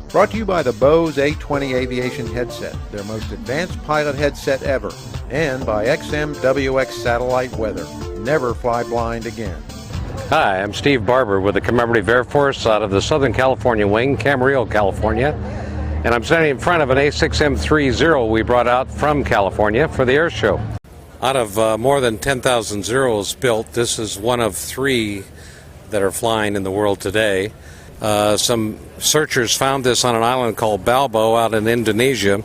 Brought to you by the Bose A20 Aviation headset, their most advanced pilot headset ever, and by XMWX Satellite Weather. Never fly blind again. Hi, I'm Steve Barber with the Commemorative Air Force out of the Southern California wing, Camarillo, California. And I'm standing in front of an A6M3 Zero we brought out from California for the air show. Out of more than 10,000 Zeros built, this is one of 3 that are flying in the world today. Some searchers found this on an island called Balbo out in Indonesia,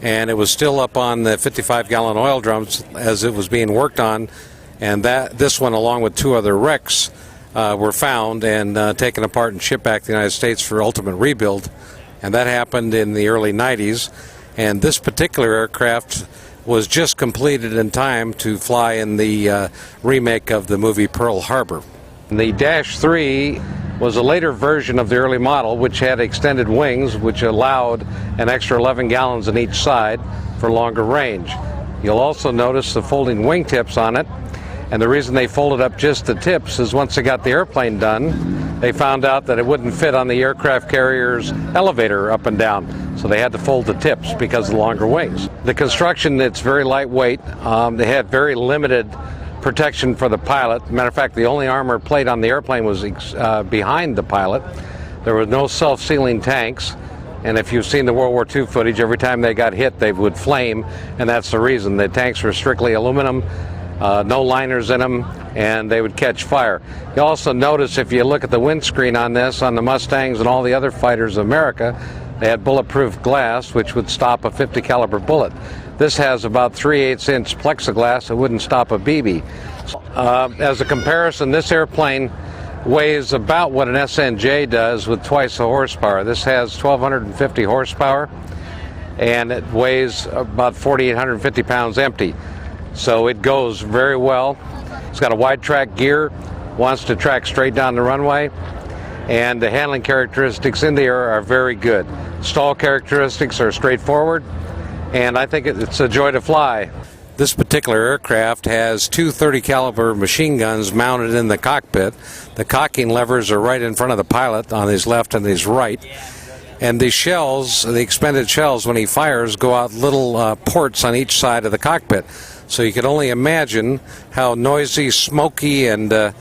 and it was still up on the 55-gallon oil drums as it was being worked on, and this one, along with 2 other wrecks, were found and taken apart and shipped back to the United States for ultimate rebuild, and that happened in the early 90s, and this particular aircraft was just completed in time to fly in the remake of the movie Pearl Harbor. The Dash 3 was a later version of the early model, which had extended wings, which allowed an extra 11 gallons on each side for longer range. You'll also notice the folding wingtips on it, and the reason they folded up just the tips is once they got the airplane done, they found out that it wouldn't fit on the aircraft carrier's elevator up and down, so they had to fold the tips because of the longer wings. The construction, it's very lightweight. They had very limited protection for the pilot. Matter of fact, the only armor plate on the airplane was behind the pilot. There were no self-sealing tanks, and if you've seen the World War II footage, every time they got hit they would flame, and that's the reason. The tanks were strictly aluminum, no liners in them, and they would catch fire. You also notice, if you look at the windscreen on this, on the Mustangs and all the other fighters of America, they had bulletproof glass which would stop a 50 caliber bullet. This has about 3/8 inch plexiglass. It wouldn't stop a BB. As a comparison, this airplane weighs about what an SNJ does with twice the horsepower. This has 1,250 horsepower, and it weighs about 4,850 pounds empty. So it goes very well. It's got a wide track gear, wants to track straight down the runway, and the handling characteristics in the air are very good. Stall characteristics are straightforward, and I think it's a joy to fly. This particular aircraft has 2 30 caliber machine guns mounted in the cockpit. The cocking levers are right in front of the pilot on his left and his right. And the shells, the expended shells, when he fires, go out little ports on each side of the cockpit. So you can only imagine how noisy, smoky, and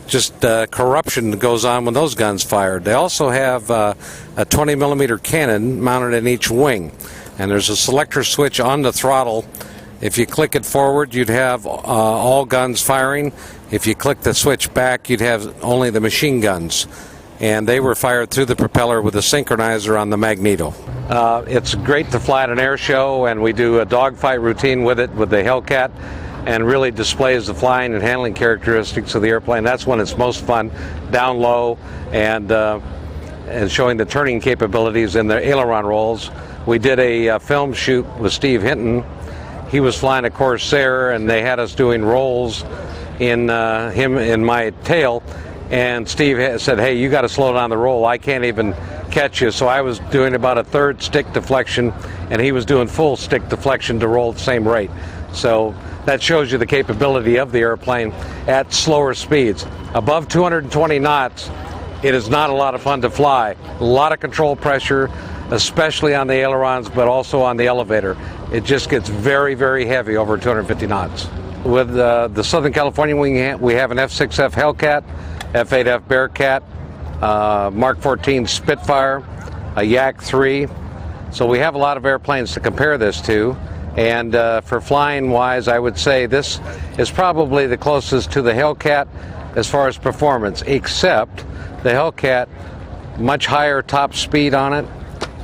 just corruption goes on when those guns fired. They also have a 20 millimeter cannon mounted in each wing. And there's a selector switch on the throttle. If you click it forward, you'd have all guns firing. If you click the switch back, you'd have only the machine guns. And they were fired through the propeller with a synchronizer on the magneto. It's great to fly at an air show, and we do a dogfight routine with it with the Hellcat, and really displays the flying and handling characteristics of the airplane. That's when it's most fun, down low, and showing the turning capabilities in the aileron rolls. We did a film shoot with Steve Hinton. He was flying a Corsair, and they had us doing rolls in him in my tail. And Steve said, "Hey, you got to slow down the roll. I can't even catch you." So I was doing about a third stick deflection, and he was doing full stick deflection to roll at the same rate. So that shows you the capability of the airplane at slower speeds. Above 220 knots, it is not a lot of fun to fly. A lot of control pressure, especially on the ailerons, but also on the elevator. It just gets very, very heavy over 250 knots. With the Southern California wing, we have an F6F Hellcat, F8F Bearcat, Mark 14 Spitfire, a Yak 3. So we have a lot of airplanes to compare this to. And for flying wise, I would say this is probably the closest to the Hellcat as far as performance, except the Hellcat, much higher top speed on it,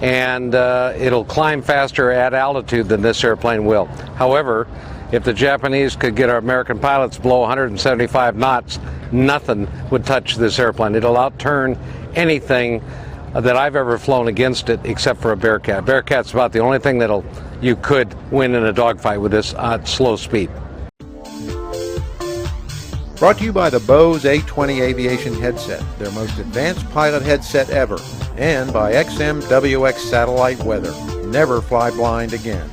and it'll climb faster at altitude than this airplane will. However, if the Japanese could get our American pilots below 175 knots, nothing would touch this airplane. It'll outturn anything that I've ever flown against it, except for a Bearcat. Bearcat's about the only thing you could win in a dogfight with this at slow speed. Brought to you by the Bose A20 Aviation headset, their most advanced pilot headset ever, and by XMWX Satellite Weather. Never fly blind again.